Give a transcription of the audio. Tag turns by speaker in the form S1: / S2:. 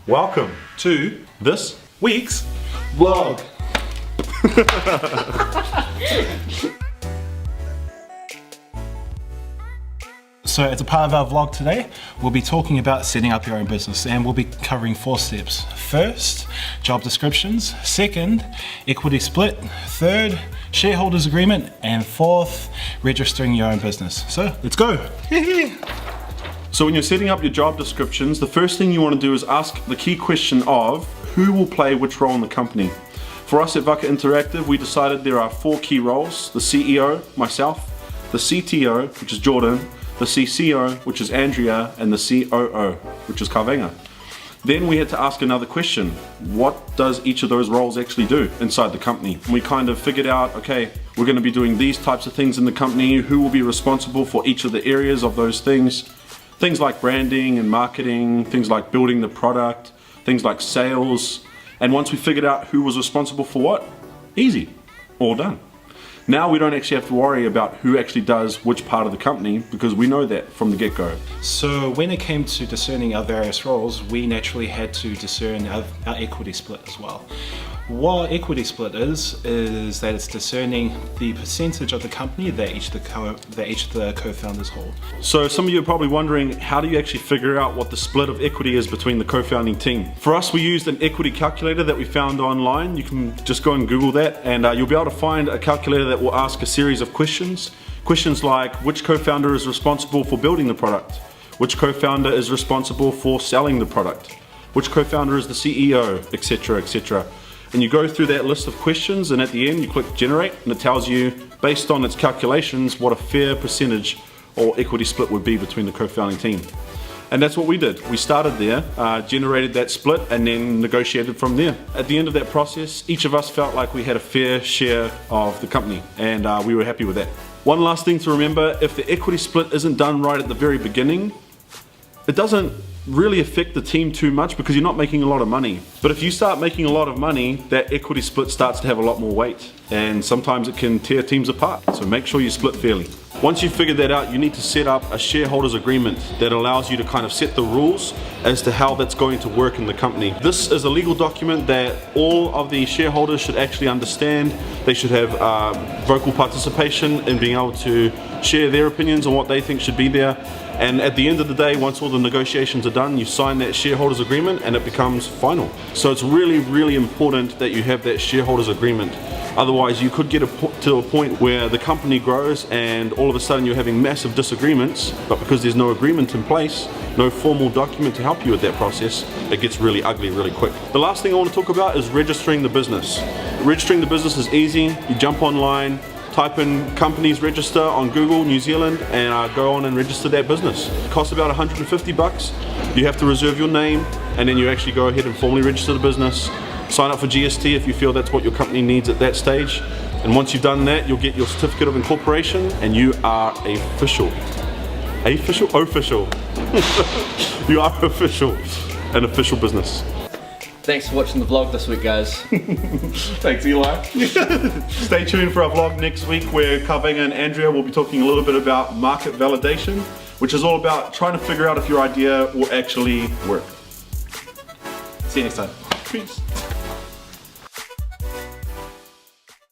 S1: Welcome to this week's
S2: vlog.
S3: So as a part of our vlog today, we'll be talking about setting up your own business, and we'll be covering 4 steps. First, job descriptions. Second, equity split. Third, shareholders agreement. And fourth, registering your own business. So let's go.
S1: So when you're setting up your job descriptions, the first thing you want to do is ask the key question of who will play which role in the company. For us at Vaka Interactive, we decided there are 4 key roles: the CEO, myself, the CTO, which is Jordan, the CCO, which is Andrea, and the COO, which is Vaka. Then we had to ask another question: what does each of those roles actually do inside the company? And we kind of figured out, okay, we're going to be doing these types of things in the company. Who will be responsible for each of the areas of those things? Things like branding and marketing, things like building the product, things like sales. And once we figured out who was responsible for what, easy, all done. Now we don't actually have to worry about who actually does which part of the company, because we know that from the get-go.
S3: So when it came to discerning our various roles, we naturally had to discern our equity split as well. What equity split is that it's discerning the percentage of the company that each of the co-founders hold.
S1: So some of you are probably wondering, how do you actually figure out what the split of equity is between the co-founding team? For us, we used an equity calculator that we found online. You can just go and Google that, and you'll be able to find a calculator that will ask a series of questions. Questions like, which co-founder is responsible for building the product? Which co-founder is responsible for selling the product? Which co-founder is the CEO, etc., etc. And you go through that list of questions, and at the end you click generate, and it tells you, based on its calculations, what a fair percentage or equity split would be between the co-founding team. And that's what we did. We started there, generated that split, and then negotiated from there. At the end of that process, each of us felt like we had a fair share of the company, and we were happy with that. One last thing to remember: if the equity split isn't done right at the very beginning, it doesn't really affect the team too much, because you're not making a lot of money. But if you start making a lot of money, that equity split starts to have a lot more weight, and sometimes it can tear teams apart. So make sure you split fairly. Once you've figured that out, you need to set up a shareholders agreement that allows you to kind of set the rules as to how that's going to work in the company. This is a legal document that all of the shareholders should actually understand. They should have vocal participation in being able to share their opinions on what they think should be there. And at the end of the day, once all the negotiations are done, you sign that shareholders agreement and it becomes final. So it's really, really important that you have that shareholders agreement. Otherwise, you could get to a point where the company grows and all of a sudden you're having massive disagreements, but because there's no agreement in place, no formal document to help you with that process, it gets really ugly really quick. The last thing I want to talk about is registering the business. Registering the business is easy. You jump online, type in companies register on Google, New Zealand, and go on and register that business. It costs about 150 bucks. You have to reserve your name, and then you actually go ahead and formally register the business. Sign up for GST if you feel that's what your company needs at that stage. And once you've done that, you'll get your certificate of incorporation, and you are official. Official. You are official. An official business.
S2: Thanks for watching the vlog this week, guys.
S1: Thanks, Eli. Stay tuned for our vlog next week, where Vaka and Andrea will be talking a little bit about market validation, which is all about trying to figure out if your idea will actually work. See you next time. Peace.